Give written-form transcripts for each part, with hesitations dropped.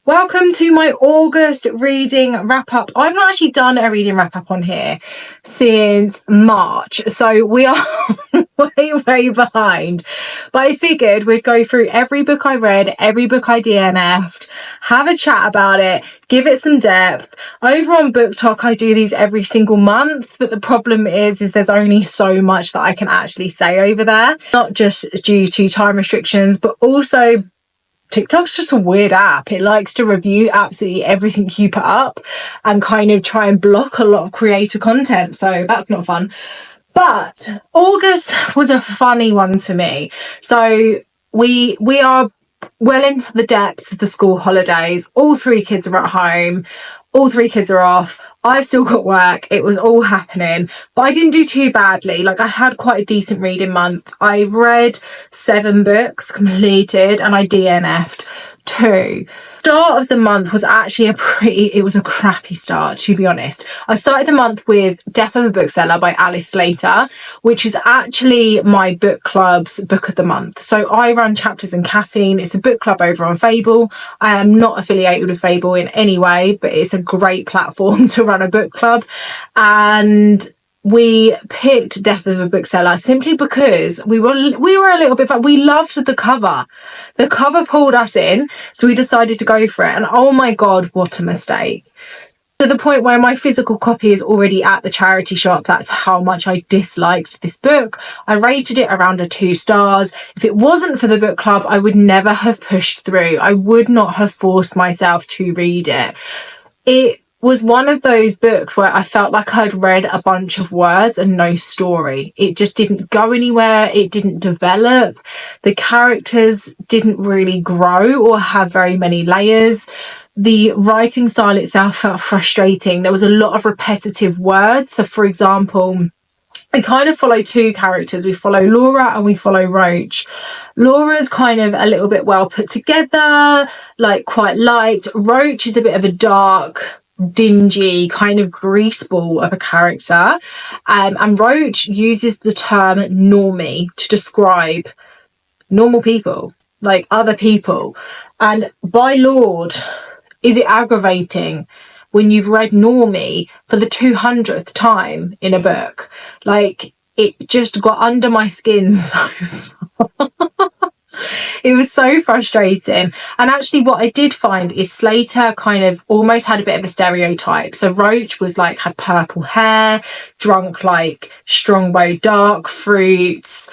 Welcome to my August reading wrap up. I've not actually done a reading wrap up on here since March, so we are way behind. But I figured we'd go through every book I read, every book I DNF'd, have a chat about it, give it some depth. Over on Book Talk, I do these every single month, but the problem is there's only so much that I can actually say over there, not just due to time restrictions, but also TikTok's just a weird app. It likes to review absolutely everything you put up and kind of try and block a lot of creator content. So that's not fun. But August was a funny one for me. So we are well into the depths of the school holidays. All three kids are at home. All three kids are off. I've still got work. It was all happening, but I didn't do too badly. Like, I had quite a decent reading month. I read 7 books completed and I DNF'd 2. Start of the month was actually it was a crappy start, to be honest. I started the month with Death of a Bookseller by Alice Slater, which is actually my book club's book of the month. So I run Chapters and Caffeine. It's a book club over on Fable. I am not affiliated with Fable in any way, but it's a great platform to run a book club. And we picked Death of a Bookseller simply because we were a little bit fun. We loved the cover. The cover pulled us in, so we decided to go for it. And oh my God, what a mistake. To the point where my physical copy is already at the charity shop. That's how much I disliked this book. I rated it around a 2 stars. If it wasn't for the book club, I would never have pushed through. I would not have forced myself to read it. It was one of those books where I felt like I'd read a bunch of words and no story. It just didn't go anywhere. It didn't develop. The characters didn't really grow or have very many layers. The writing style itself felt frustrating. There was a lot of repetitive words. So, for example, I kind of follow 2 characters. We follow Laura and we follow Roach. Laura's kind of a little bit well put together, like quite light. Roach is a bit of a dark, dingy kind of greaseball of a character, and Roach uses the term normie to describe normal people, like other people. And by Lord, is it aggravating when you've read normie for the 200th time in a book? Like, it just got under my skin so far. It was so frustrating. And actually what I did find is Slater kind of almost had a bit of a stereotype. So Roach was like, had purple hair, drunk like Strongbow dark fruits,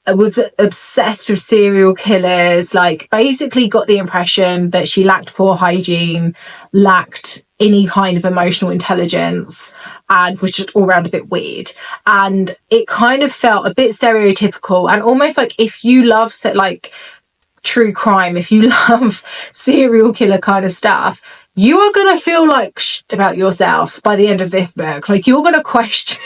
was obsessed with serial killers, like basically got the impression that she lacked poor hygiene, lacked any kind of emotional intelligence, and was just all around a bit weird. And it kind of felt a bit stereotypical, and almost like if you love like true crime, if you love serial killer kind of stuff, you are going to feel like shit about yourself by the end of this book. Like, you're going to question,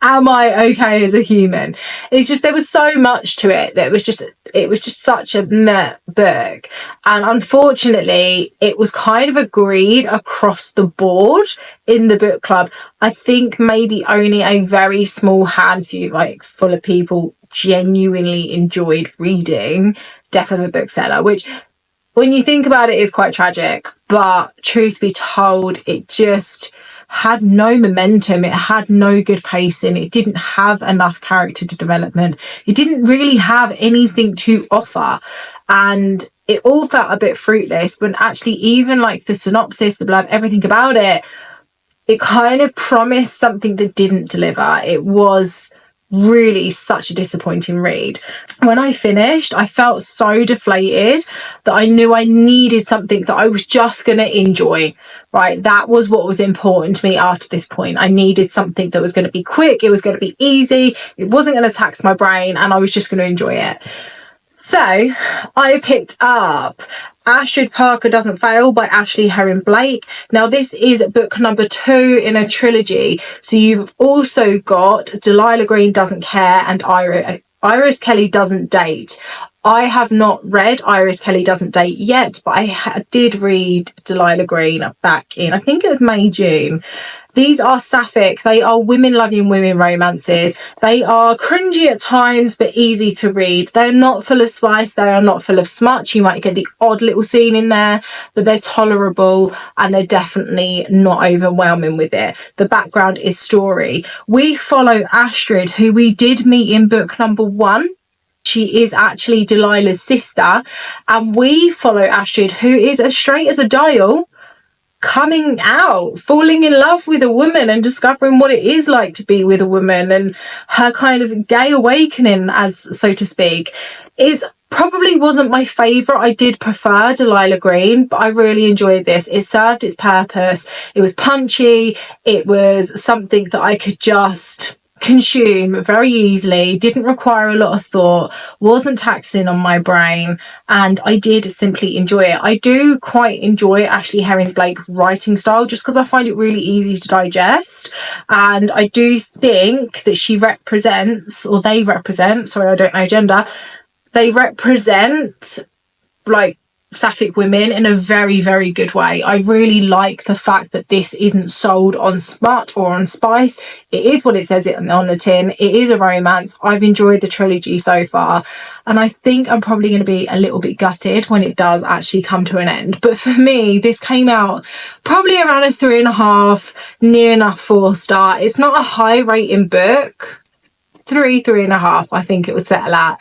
am I okay as a human? It's just, there was so much to it that it was just such a meh book. And unfortunately, it was kind of agreed across the board in the book club. I think maybe only a very small handful, like full of people genuinely enjoyed reading Death of a Bookseller, which, when you think about it, is quite tragic. But truth be told, it just had no momentum. It had no good pacing. It didn't have enough character development. It didn't really have anything to offer. And it all felt a bit fruitless. But actually, even like the synopsis, the blurb, everything about it, it kind of promised something that didn't deliver. It was really such a disappointing read. When I finished, I felt so deflated that I knew I needed something that I was just going to enjoy, right? That was what was important to me after this point. I needed something that was going to be quick, it was going to be easy, it wasn't going to tax my brain, and I was just going to enjoy it. So I picked up Ashford Parker Doesn't Fail by Ashley Herring Blake. Now, this is book number 2 in a trilogy. So you've also got Delilah Green Doesn't Care and Iris Kelly Doesn't Date. I have not read Iris Kelly Doesn't Date yet, but I did read Delilah Green back in, I think it was May, June. These are sapphic. They are women loving women romances. They are cringy at times, but easy to read. They're not full of spice. They are not full of smut. You might get the odd little scene in there, but they're tolerable and they're definitely not overwhelming with it. The background is story. We follow Astrid, who we did meet in book number 1. She is actually Delilah's sister, and we follow Astrid, who is as straight as a dial, coming out, falling in love with a woman and discovering what it is like to be with a woman, and her kind of gay awakening, as so to speak. Is probably wasn't my favourite. I did prefer Delilah Green, but I really enjoyed this. It served its purpose. It was punchy. It was something that I could just consume very easily, didn't require a lot of thought, wasn't taxing on my brain, and I did simply enjoy it. I do quite enjoy Ashley Herring-Blake's writing style just because I find it really easy to digest, and I do think that she represents, or they represent, sorry I don't know gender, they represent like sapphic women in a very, very good way. I really like the fact that this isn't sold on smut or on spice. It is what it says it on the tin. It is a romance. I've enjoyed the trilogy so far, and I think I'm probably going to be a little bit gutted when it does actually come to an end. But for me, this came out probably around a 3.5, near enough 4-star. It's not a high rating book. 3.5 I think it would settle at.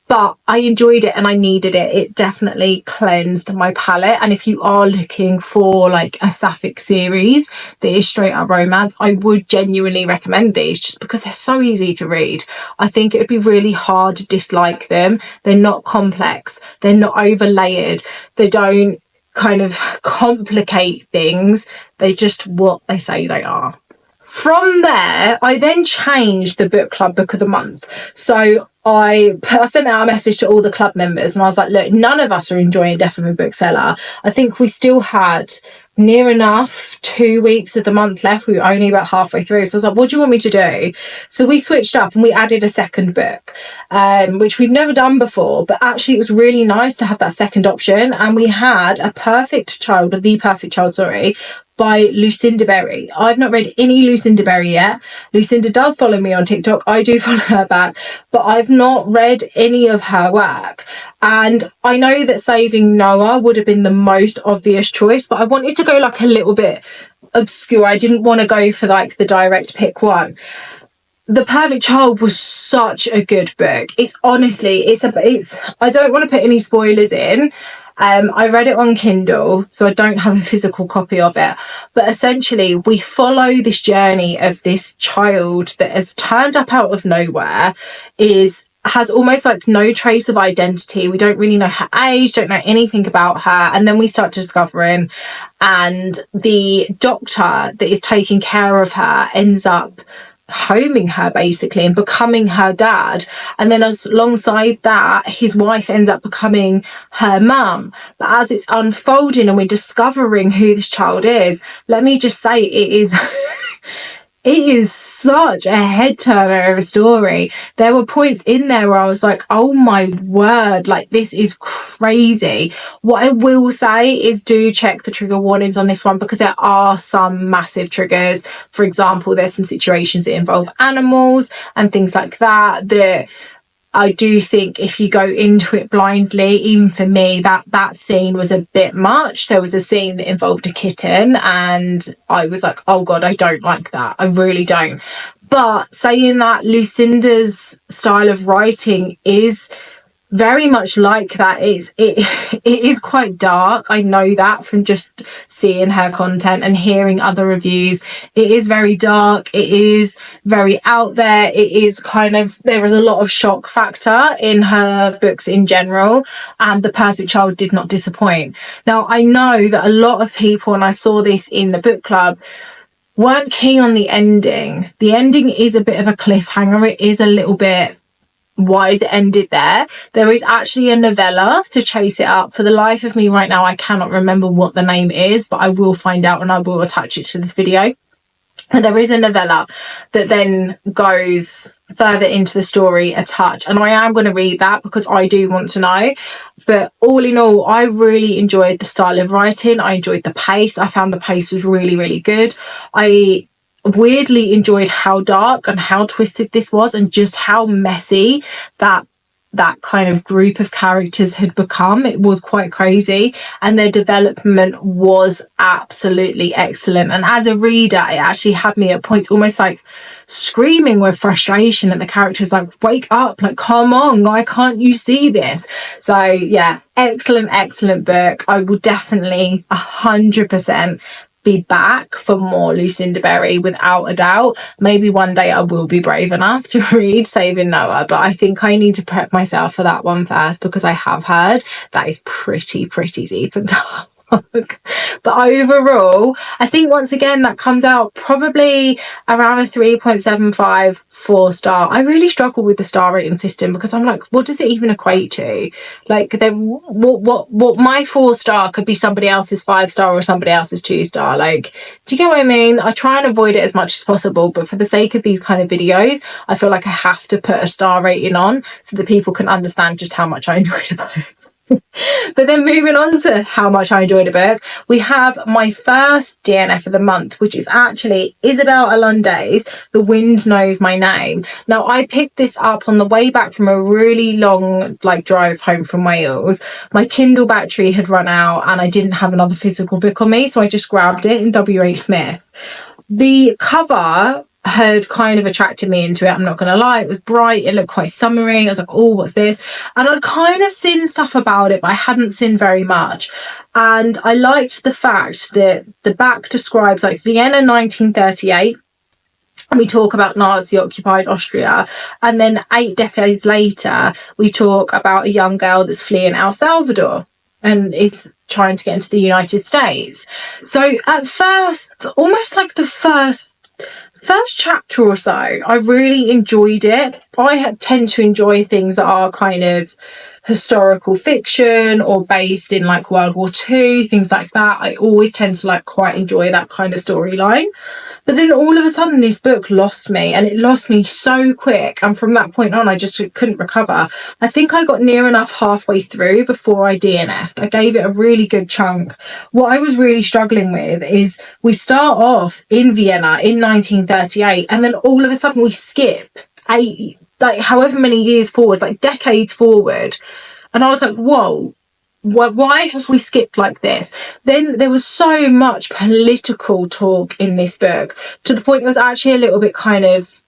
But I enjoyed it and I needed it. It definitely cleansed my palette. And if you are looking for like a sapphic series that is straight up romance, I would genuinely recommend these just because they're so easy to read. I think it would be really hard to dislike them. They're not complex. They're not overlayered. They don't kind of complicate things. They're just what they say they are. From there, I then changed the book club book of the month. So I sent out a message to all the club members and I was like, look, none of us are enjoying Death of a Bookseller. I think we still had near enough 2 weeks of the month left. We were only about halfway through. So I was like, what do you want me to do? So we switched up and we added a second book, which we've never done before. But actually it was really nice to have that second option. And we had The Perfect Child, by Lucinda Berry. I've not read any Lucinda Berry yet. Lucinda does follow me on TikTok. I do follow her back, but I've not read any of her work. And I know that Saving Noah would have been the most obvious choice, but I wanted to go like a little bit obscure. I didn't want to go for like the direct pick one. The Perfect Child was such a good book. It's honestly, I don't want to put any spoilers in. I read it on Kindle, so I don't have a physical copy of it. But essentially, we follow this journey of this child that has turned up out of nowhere, has almost like no trace of identity. We don't really know her age, don't know anything about her. And then we start discovering, and the doctor that is taking care of her ends up homing her basically and becoming her dad, and then alongside that his wife ends up becoming her mum. But as it's unfolding and we're discovering who this child is, let me just say it is it is such a head turner of a story. There were points in there where I was like, oh my word, like this is crazy. What I will say is do check the trigger warnings on this one, because there are some massive triggers. For example, there's some situations that involve animals and things like that I do think if you go into it blindly, even for me, that scene was a bit much. There was a scene that involved a kitten and I was like, oh God, I don't like that. I really don't. But saying that, Lucinda's style of writing is very much like that. It is quite dark. I know that from just seeing her content and hearing other reviews. It is very dark. It is very out there. It is there is a lot of shock factor in her books in general, and The Perfect Child did not disappoint. Now, I know that a lot of people, and I saw this in the book club, weren't keen on the ending. The ending is a bit of a cliffhanger. It is a little bit, why is it ended there? There is actually a novella to chase it up. For the life of me right now, I cannot remember what the name is, but I will find out and I will attach it to this video. And there is a novella that then goes further into the story a touch. And I am going to read that because I do want to know. But all in all, I really enjoyed the style of writing. I enjoyed the pace. I found the pace was really, really good. I weirdly enjoyed how dark and how twisted this was, and just how messy that kind of group of characters had become. It was quite crazy, and their development was absolutely excellent. And as a reader, it actually had me at points almost like screaming with frustration at the characters, like, wake up, like, come on, why can't you see this? So yeah, excellent book. I will definitely 100% be back for more Lucinda Berry, without a doubt. Maybe one day I will be brave enough to read Saving Noah, but I think I need to prep myself for that one first, because I have heard that is pretty deep and dark. But overall, I think once again that comes out probably around a 3.75 4-star. I really struggle with the star rating system, because I'm like, what does it even equate to? Like, then what my 4-star could be somebody else's 5-star or somebody else's 2-star. Like, do you get what I mean? I try and avoid it as much as possible, but for the sake of these kind of videos, I feel like I have to put a star rating on so that people can understand just how much I enjoyed it. But then moving on to how much I enjoyed a book, we have my first DNF of the month, which is actually Isabelle Alunday's The Wind Knows My Name. Now, I picked this up on the way back from a really long drive home from Wales. My Kindle battery had run out and I didn't have another physical book on me, so I just grabbed it in WH Smith. The cover had kind of attracted me into it, I'm not gonna lie. It was bright, it looked quite summery. I was like, oh, what's this? And I'd kind of seen stuff about it, but I hadn't seen very much. And I liked the fact that the back describes Vienna 1938, and we talk about Nazi occupied Austria, and then 8 decades later we talk about a young girl that's fleeing El Salvador and is trying to get into the United States. So at first, almost like the first chapter or so, I really enjoyed it. I tend to enjoy things that are kind of historical fiction or based in World War II, things like that. I always tend to quite enjoy that kind of storyline. But then all of a sudden this book lost me, and it lost me so quick, and from that point on I just couldn't recover. I think I got near enough halfway through before I DNF'd. I gave it a really good chunk. What I was really struggling with is we start off in Vienna in 1938, and then all of a sudden we skip however many years forward, decades forward, and I was like, whoa, why have we skipped like this? Then there was so much political talk in this book, to the point it was actually a little bit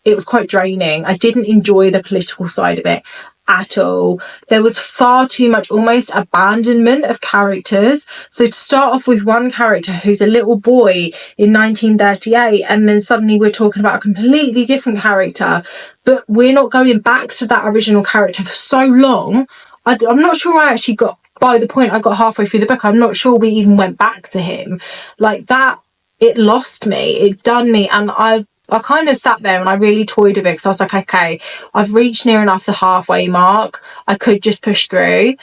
it was quite draining. I didn't enjoy the political side of it at all. There was far too much almost abandonment of characters. So to start off with one character who's a little boy in 1938, and then suddenly we're talking about a completely different character, but we're not going back to that original character for so long. I'm not sure I actually by the point I got halfway through the book, I'm not sure we even went back to him. That, it lost me, it done me, and I kind of sat there and I really toyed with it, because I was like, okay, I've reached near enough the halfway mark, I could just push through.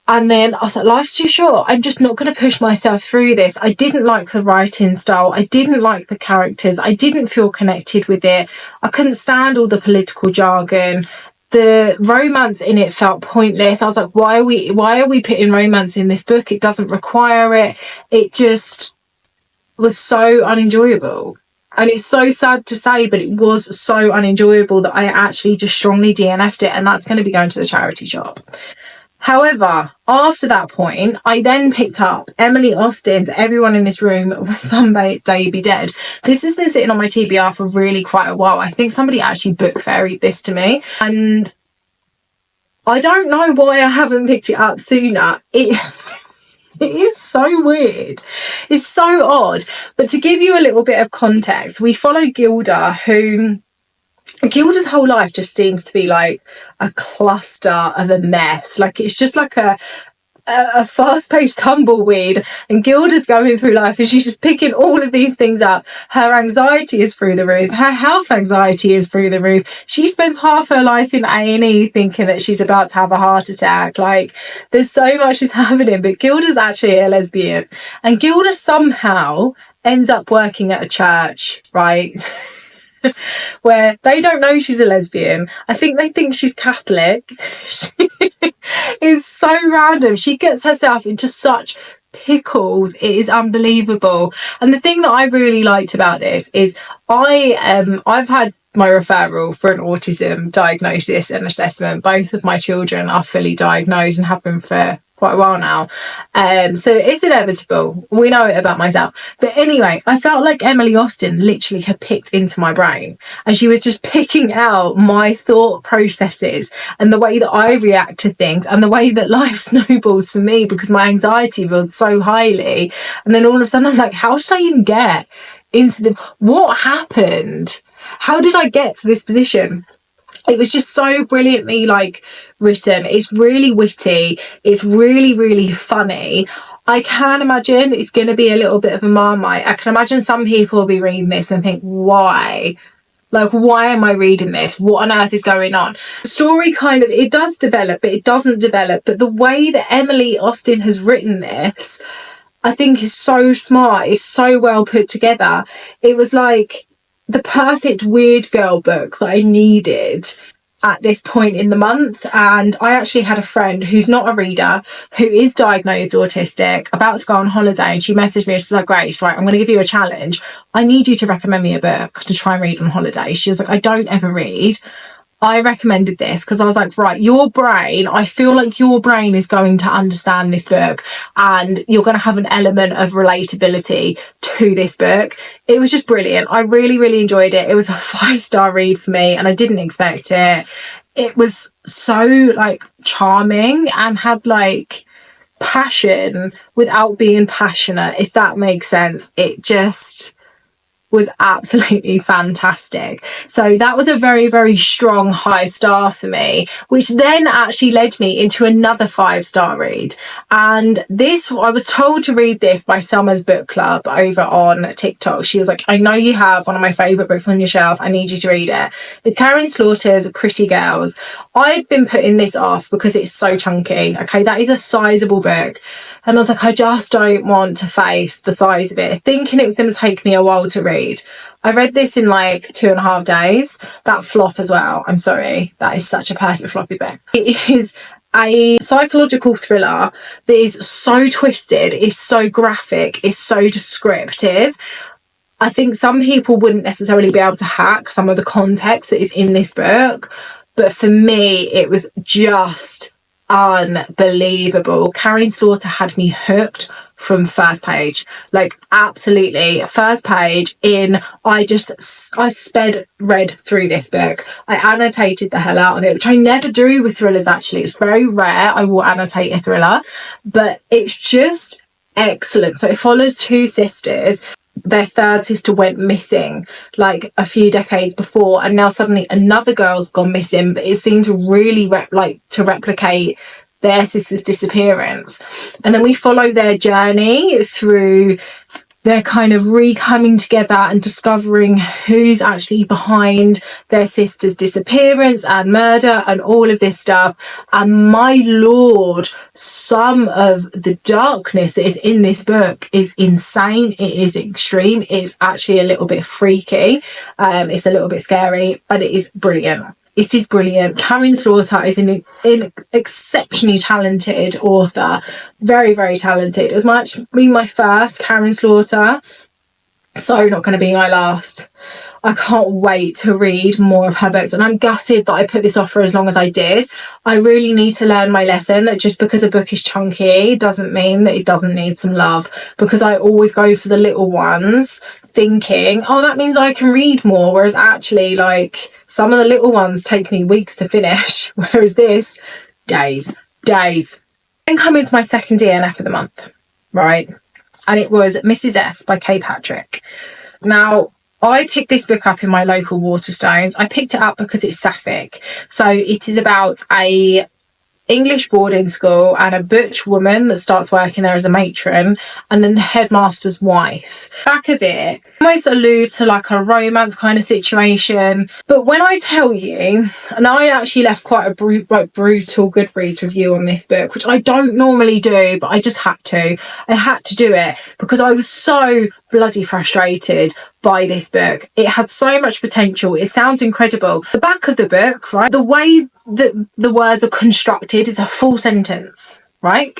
And then I was like, life's too short, I'm just not going to push myself through this. I didn't like the writing style, I didn't like the characters, I didn't feel connected with it, I couldn't stand all the political jargon. The romance in it felt pointless. I was like, why are we putting romance in this book? It doesn't require it. It just was so unenjoyable. And it's so sad to say, but it was so unenjoyable that I actually just strongly DNF'd it, and that's going to be going to the charity shop. However, after that point, I then picked up Emily Austen's Everyone in This Room Will Someday Be Dead. This has been sitting on my TBR for really quite a while. I think somebody actually book fairied this to me, and I don't know why I haven't picked it up sooner. It is so weird. It's so odd. But to give you a little bit of context, we follow Gilda, Gilda's whole life just seems to be a cluster of a mess. It's just a fast-paced tumbleweed, and Gilda's going through life and she's just picking all of these things up. Her anxiety is through the roof. Her health anxiety is through the roof. She spends half her life in A&E thinking that she's about to have a heart attack. There's so much is happening, but Gilda's actually a lesbian, and Gilda somehow ends up working at a church, right? Where they don't know she's a lesbian. I think they think she's Catholic. She is so random. She gets herself into such pickles. It is unbelievable. And the thing that I really liked about this is I've had my referral for an autism diagnosis and assessment. Both of my children are fully diagnosed and have been for quite a while now. So it's inevitable. We know it about myself. But anyway, I felt like Emily Austen literally had picked into my brain, and she was just picking out my thought processes and the way that I react to things and the way that life snowballs for me, because my anxiety builds so highly. And then all of a sudden I'm like, how should I even get into what happened? How did I get to this position? It was just so brilliantly written. It's really witty. It's really, really funny. I can imagine it's going to be a little bit of a Marmite. I can imagine some people will be reading this and think, why? Why am I reading this? What on earth is going on? The story it does develop, but it doesn't develop. But the way that Emily Austen has written this, I think is so smart. It's so well put together. It was the perfect weird girl book that I needed at this point in the month. And I actually had a friend who's not a reader, who is diagnosed autistic, about to go on holiday, and she messaged me. She's like, great, she's like, I'm going to give you a challenge. I need you to recommend me a book to try and read on holiday. She was like, I don't ever read. I recommended this because I was like, right, I feel like your brain is going to understand this book, and you're going to have an element of relatability to this book. It was just brilliant. I really, really enjoyed it. It was a 5-star read for me, and I didn't expect it. It was so charming and had passion without being passionate, if that makes sense. It just was absolutely fantastic. So that was a very, very strong high star for me, which then actually led me into another 5-star read. And this, I was told to read this by Summer's Book Club over on TikTok. She was like, I know you have one of my favourite books on your shelf. I need you to read it. It's Karen Slaughter's Pretty Girls. I'd been putting this off because it's so chunky. Okay, that is a sizable book. And I was like, I just don't want to face the size of it, thinking it was going to take me a while to read. I read this in 2.5 days. That flop as well. I'm sorry. That is such a perfect floppy book. It is a psychological thriller that is so twisted, it's so graphic, it's so descriptive. I think some people wouldn't necessarily be able to hack some of the context that is in this book, but for me, it was just unbelievable. Karen Slaughter had me hooked from first page, absolutely first page in. I read through this book. I annotated the hell out of it, which I never do with thrillers. Actually, it's very rare I will annotate a thriller, but it's just excellent. So it follows 2 sisters. Their third sister went missing a few decades before, and now suddenly another girl's gone missing, but it seems really to replicate their sister's disappearance. And then we follow their journey through their kind of re-coming together and discovering who's actually behind their sister's disappearance and murder and all of this stuff. And my lord, some of the darkness that is in this book is insane. It is extreme. It's actually a little bit freaky. It's a little bit scary, but it is brilliant. It is brilliant. Karen Slaughter is an exceptionally talented author. Very, very talented. It was my first Karen Slaughter. So not going to be my last. I can't wait to read more of her books, and I'm gutted that I put this off for as long as I did. I really need to learn my lesson that just because a book is chunky doesn't mean that it doesn't need some love, because I always go for the little ones thinking, oh, that means I can read more, whereas actually some of the little ones take me weeks to finish, whereas this, days. Then come into my second DNF of the month, right? And it was Mrs. S by Kay Patrick. Now, I picked this book up in my local Waterstones. I picked it up because it's sapphic. So it is about a English boarding school and a butch woman that starts working there as a matron, and then the headmaster's wife. Back of it almost alludes to a romance kind of situation. But when I tell you, and I actually left quite a brutal Goodreads review on this book, which I don't normally do, but I just had to. I had to do it because I was so bloody frustrated by this book. It had so much potential. It sounds incredible. The back of the book, right, the way that the words are constructed is a full sentence, right?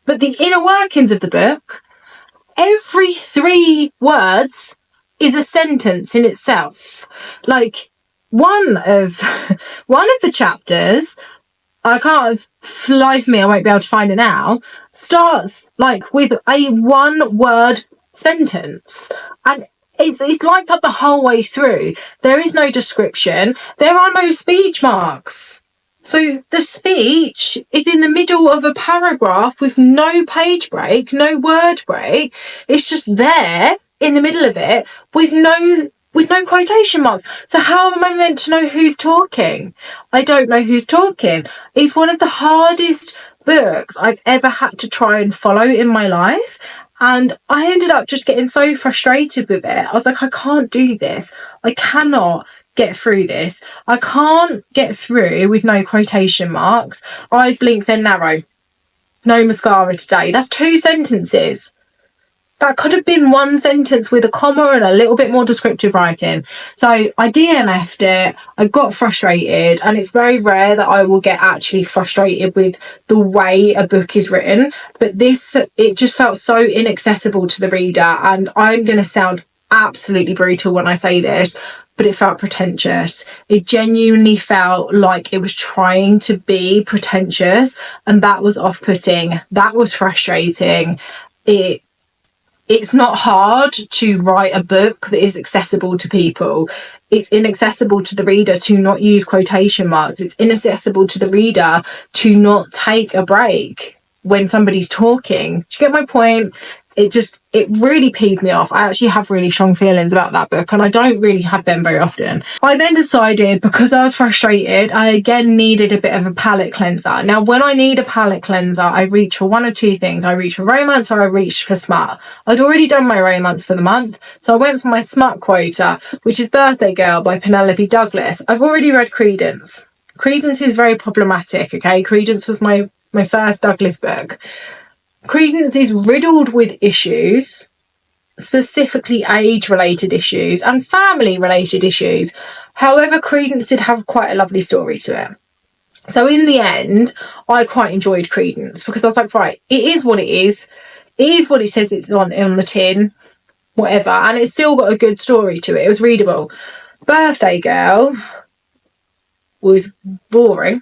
But the inner workings of the book, every 3 words is a sentence in itself. Like one of the chapters, I can't fly for me, I won't be able to find it now, starts like with a 1-word sentence, and it's like that the whole way through. There is no description, there are no speech marks, so the speech is in the middle of a paragraph with no page break, no word break. It's just there in the middle of it with no quotation marks. So how am I meant to know who's talking? I don't know who's talking. It's one of the hardest books I've ever had to try and follow in my life. And I ended up just getting so frustrated with it. I was like, I can't do this. I cannot get through this. I can't get through with no quotation marks. Eyes blink, then narrow. No mascara today. That's 2 sentences. That could have been 1 sentence with a comma and a little bit more descriptive writing. So I DNF'd it. I got frustrated, and it's very rare that I will get actually frustrated with the way a book is written. But this, it just felt so inaccessible to the reader. And I'm going to sound absolutely brutal when I say this, but it felt pretentious. It genuinely felt like it was trying to be pretentious, and that was off-putting. That was frustrating. It's not hard to write a book that is accessible to people. It's inaccessible to the reader to not use quotation marks. It's inaccessible to the reader to not take a break when somebody's talking. Do you get my point? It really peeved me off. I actually have really strong feelings about that book, and I don't really have them very often. I then decided, because I was frustrated, I again needed a bit of a palette cleanser. Now, when I need a palette cleanser, I reach for one of 2 things. I reach for romance or I reach for smut. I'd already done my romance for the month, so I went for my smut quota, which is Birthday Girl by Penelope Douglas. I've already read Credence. Credence is very problematic, okay? Credence was my first Douglas book. Credence is riddled with issues, specifically age-related issues and family-related issues. However, Credence did have quite a lovely story to it. So in the end, I quite enjoyed Credence, because I was like, right, it is what it is. It is what it says it's on the tin, whatever. And it's still got a good story to it. It was readable. Birthday Girl was boring.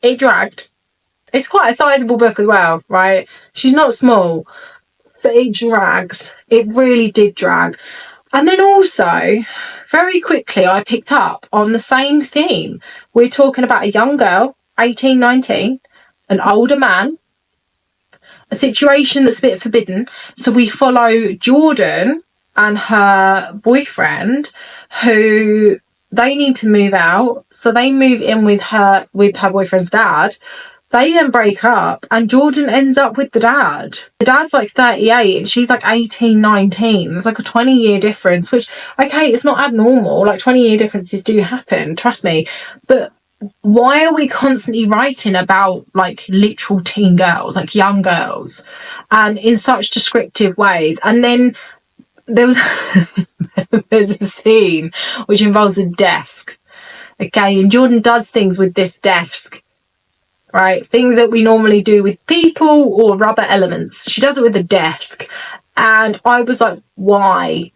It dragged. It's quite a sizable book as well, right? She's not small, but it dragged. It really did drag. And then also, very quickly, I picked up on the same theme. We're talking about a young girl, 18, 19, an older man, a situation that's a bit forbidden. So we follow Jordan and her boyfriend, who they need to move out. So they move in with her boyfriend's dad. They then break up, and Jordan ends up with the dad. The dad's like 38 and she's like 18, 19. There's like a 20-year difference, which, okay, it's not abnormal. Like 20-year differences do happen, trust me. But why are we constantly writing about like literal teen girls, like young girls, and in such descriptive ways? And then there's a scene which involves a desk. Okay, and Jordan does things with this desk. Right, things that we normally do with people or rubber elements. She does it with a desk. And I was like, why?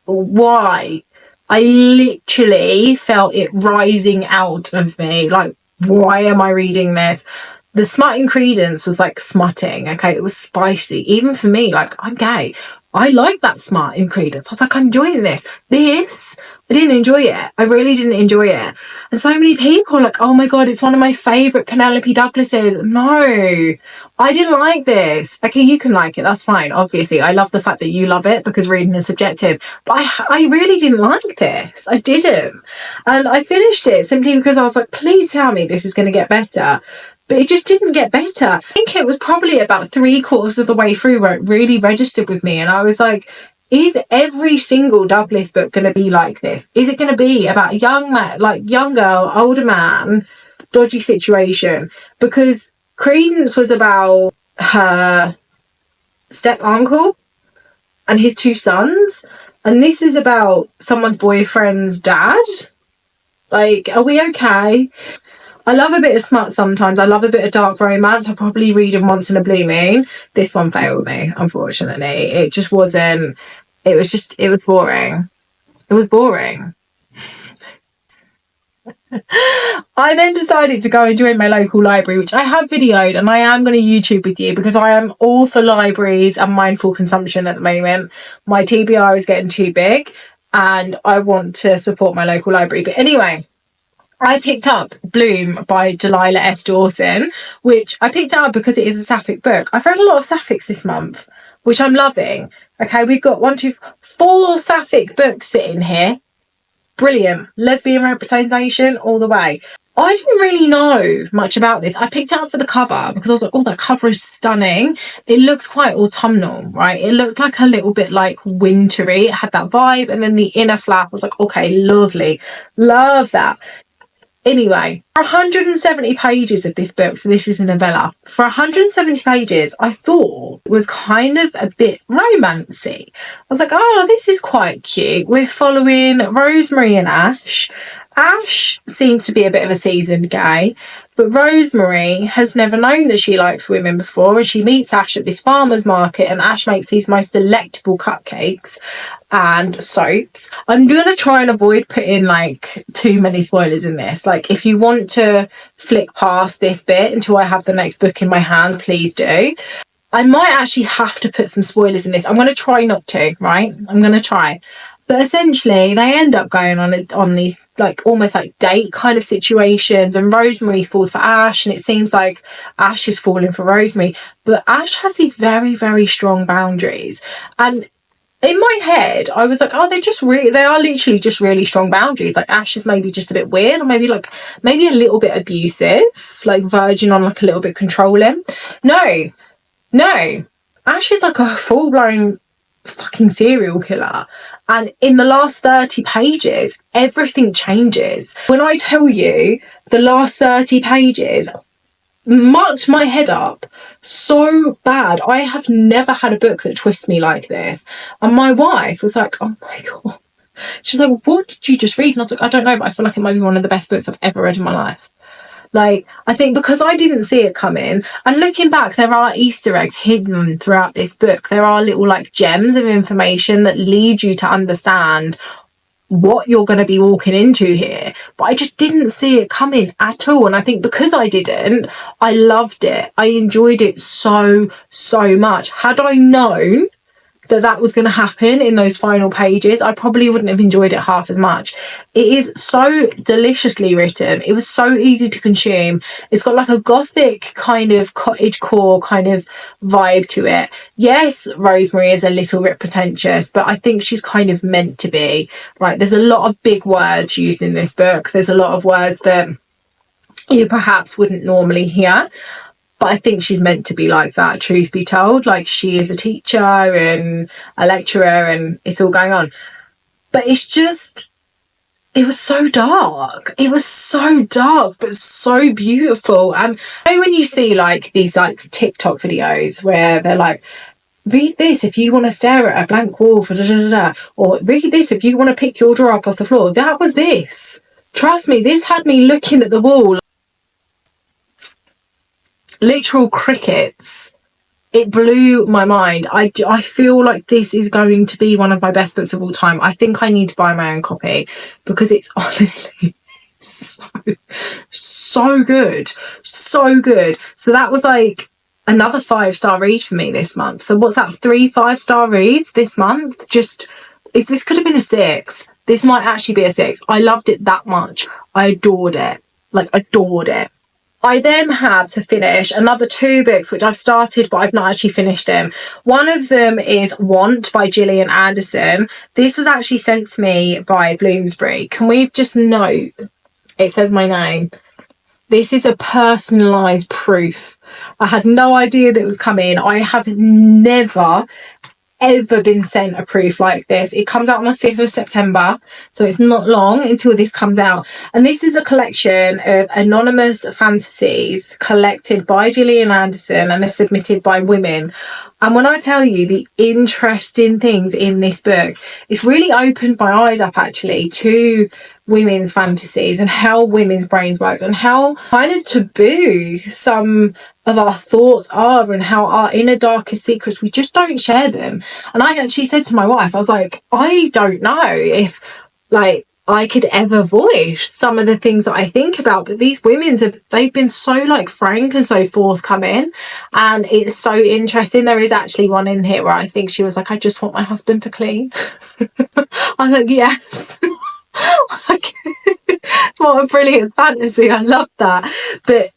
Why? I literally felt it rising out of me. Like, why am I reading this? The smut in Credence was like smutting, okay? It was spicy. Even for me, like, I'm gay. I like that smut in Credence. I was like, I'm enjoying this. I didn't enjoy it. I really didn't enjoy it. And so many people are like, oh my God, it's one of my favourite Penelope Douglases. No, I didn't like this. Okay, you can like it. That's fine. Obviously, I love the fact that you love it, because reading is subjective. But I really didn't like this. I didn't. And I finished it simply because I was like, please tell me this is going to get better. But it just didn't get better. I think it was probably about 3/4 of the way through where it really registered with me. And I was like, is every single Douglas book going to be like this? Is it going to be about a young man, like young girl, older man, dodgy situation? Because Credence was about her step uncle and his 2 sons. And this is about someone's boyfriend's dad. Like, are we okay? I love a bit of smut sometimes. I love a bit of dark romance. I probably read them once in a blue moon. This one failed me, unfortunately. It just wasn't... It was boring. It was boring. I then decided to go and join my local library, which I have videoed, and I am going to YouTube with you because I am all for libraries and mindful consumption at the moment. My TBR is getting too big and I want to support my local library. But anyway, I picked up Bloom by Delilah S. Dawson, which I picked up because it is a sapphic book. I've read a lot of sapphics this month, which I'm loving. Okay, we've got 4 sapphic books sitting here. Brilliant. Lesbian representation all the way. I didn't really know much about this. I picked it up for the cover because I was like, oh, that cover is stunning. It looks quite autumnal, right? It looked like a little bit like wintry. It had that vibe. And then the inner flap, I was like, okay, lovely. Love that. Anyway, 170 pages of this book, so this is a novella. For 170 pages, I thought was kind of a bit romancy. I was like, oh, this is quite cute. We're following Rosemary and Ash. Ash seems to be a bit of a seasoned gay, but Rosemary has never known that she likes women before, and she meets Ash at this farmer's market, and Ash makes these most delectable cupcakes and soaps. I'm going to try and avoid putting like too many spoilers in this. Like, if you want to flick past this bit until I have the next book in my hand, please do. I might actually have to put some spoilers in this. I'm going to try not to, right? I'm going to try. But essentially, they end up going on these like almost like date kind of situations, and Rosemary falls for Ash, and it seems like Ash is falling for Rosemary. But Ash has these very, very strong boundaries, and in my head, I was like, oh, they are literally just really strong boundaries. Like, Ash is maybe just a bit weird, or maybe a little bit abusive, like verging on like a little bit controlling. No. Ash is like a full-blown fucking serial killer. And in the last 30 pages, everything changes. When I tell you the last 30 pages mucked my head up so bad. I have never had a book that twists me like this. And my wife was like, oh my God. She's like, what did you just read? And I was like, I don't know, but I feel like it might be one of the best books I've ever read in my life. Like, I think because I didn't see it coming, and looking back, there are Easter eggs hidden throughout this book. There are little like gems of information that lead you to understand what you're going to be walking into here. But I just didn't see it coming at all. And I think because I didn't, I loved it. I enjoyed it so much. Had I known that was going to happen in those final pages, I probably wouldn't have enjoyed it half as much. It is so deliciously written. It was so easy to consume. It's got like a gothic kind of cottagecore kind of vibe to it. Yes, Rosemary is a little bit pretentious, but I think she's kind of meant to be, right? There's a lot of big words used in this book. There's a lot of words that you perhaps wouldn't normally hear. But I think she's meant to be like that, truth be told. Like, she is a teacher and a lecturer and it's all going on. But it's just, it was so dark. It was so dark, but so beautiful. And you know when you see like these like TikTok videos where they're like, read this if you want to stare at a blank wall for or read this if you want to pick your drawer up off the floor. That was this. Trust me, this had me looking at the wall. Literal crickets. It blew my mind. I feel like this is going to be one of my best books of all time. I think I need to buy my own copy because it's honestly so good. So good. So that was like another 5-star read for me this month. So what's that? 3 5-star reads this month? Just, if this could have been a 6, this might actually be a 6. I loved it that much. I adored it. Like, adored it. I then have to finish another 2 books which I've started but I've not actually finished them. One of them is Want by Gillian Anderson. This was actually sent to me by Bloomsbury. Can we just note, it says my name. This is a personalised proof. I had no idea that it was coming. I have never, ever been sent a proof like this. It comes out on the 5th of September, so it's not long until this comes out. And this is a collection of anonymous fantasies collected by Gillian Anderson, and they're submitted by women. And when I tell you the interesting things in this book, it's really opened my eyes up actually to women's fantasies and how women's brains work, and how kind of taboo some of our thoughts are, and how our inner darkest secrets, we just don't share them. And I actually said to my wife, I was like, I don't know if like I could ever voice some of the things that I think about, but these they've been so like frank and so forthcoming, and it's so interesting. There is actually one in here where I think she was like, I just want my husband to clean. I was like, yes. What a brilliant fantasy. I love that. But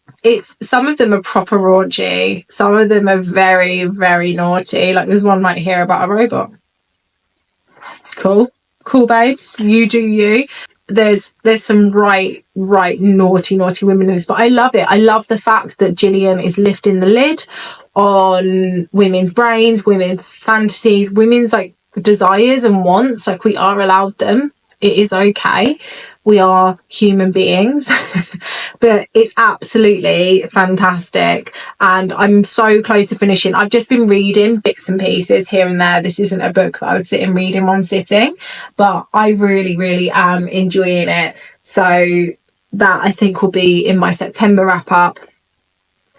some of them are proper raunchy, some of them are very, very naughty. Like there's one right here about a robot. Cool babes, you do you. There's some right naughty women in this, but I love it. I love the fact that Gillian is lifting the lid on women's brains, women's fantasies, women's like desires and wants. Like we are allowed them. It is okay. We are human beings. But it's absolutely fantastic, and I'm so close to finishing. I've just been reading bits and pieces here and there. This isn't a book that I would sit and read in one sitting, but I really am enjoying it. So that I think will be in my September wrap up.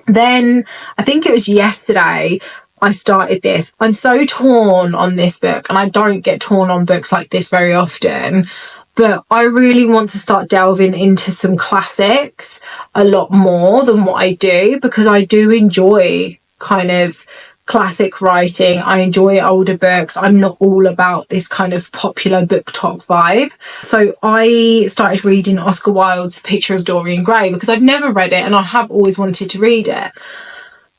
Then I think it was yesterday I started this. I'm so torn on this book, and I don't get torn on books like this very often, but I really want to start delving into some classics a lot more than what I do, because I do enjoy kind of classic writing. I enjoy older books. I'm not all about this kind of popular book talk vibe. So I started reading Oscar Wilde's Picture of Dorian Gray because I've never read it and I have always wanted to read it.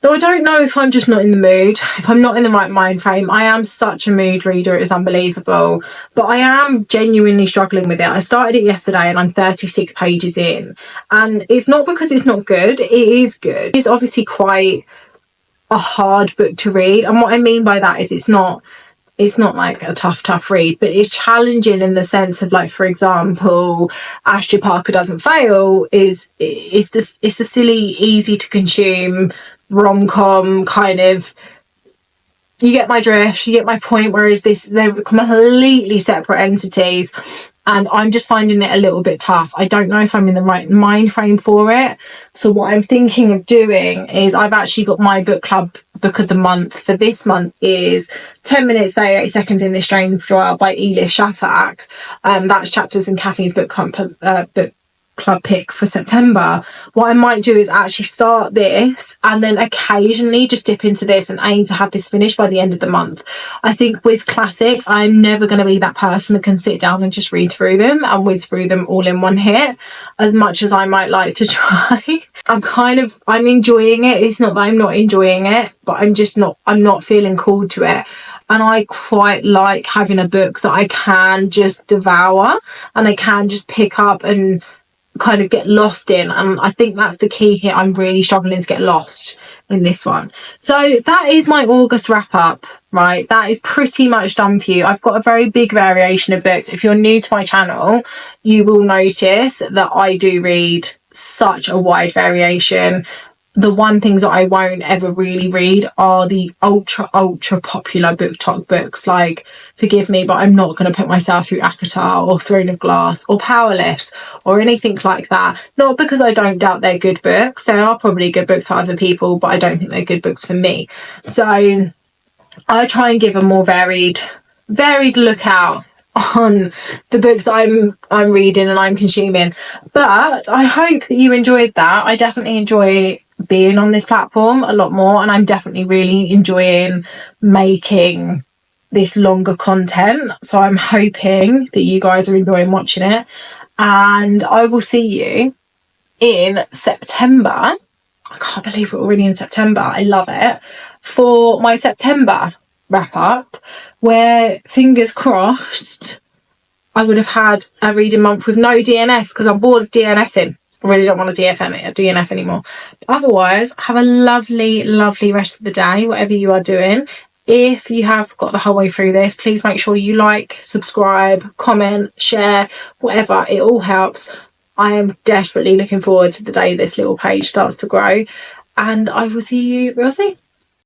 Now, I don't know if I'm just not in the mood, if I'm not in the right mind frame. I am such a mood reader, it is unbelievable. But I am genuinely struggling with it. I started it yesterday and I'm 36 pages in. And it's not because it's not good, it is good. It's obviously quite a hard book to read. And what I mean by that is it's not like a tough read, but it's challenging in the sense of, like, for example, Ashley Parker Doesn't Fail it's a silly, easy to consume rom-com kind of, you get my drift, you get my point, whereas they're completely separate entities, and I'm just finding it a little bit tough. I don't know if I'm in the right mind frame for it. So what I'm thinking of doing is, I've actually got my book club book of the month for this month is 10 Minutes 38 Seconds in This Strange World by Elif Shafak. That's Chapters in Caffeine's book club pick for September. What I might do is actually start this and then occasionally just dip into this and aim to have this finished by the end of the month. I think with classics, I'm never going to be that person that can sit down and just read through them and whiz through them all in one hit, as much as I might like to try. I'm enjoying it. It's not that I'm not enjoying it, but I'm not feeling called to it. And I quite like having a book that I can just devour and I can just pick up and kind of get lost in, and I think that's the key here. I'm really struggling to get lost in this one. So that is my August wrap up, right? That is pretty much done for you. I've got a very big variation of books. If you're new to my channel, you will notice that I do read such a wide variation. The one things that I won't ever really read are the ultra popular book talk books. Like, forgive me, but I'm not going to put myself through ACOTAR or Throne of Glass or Powerless or anything like that. Not because I don't doubt they're good books. They are probably good books for other people, but I don't think they're good books for me. So I try and give a more varied look out on the books I'm reading and I'm consuming. But I hope that you enjoyed that. I definitely enjoy being on this platform a lot more, and I'm definitely really enjoying making this longer content. So I'm hoping that you guys are enjoying watching it, and I will see you in September. I can't believe we're already in September. I love it. For my September wrap up, where fingers crossed I would have had a reading month with no DNFs, because I'm bored of DNFing. I really don't want to DNF anymore. Otherwise, have a lovely rest of the day, whatever you are doing. if you have got the whole way through this, please make sure you like, subscribe, comment, share, whatever. It all helps. I am desperately looking forward to the day this little page starts to grow, and I will see you real soon.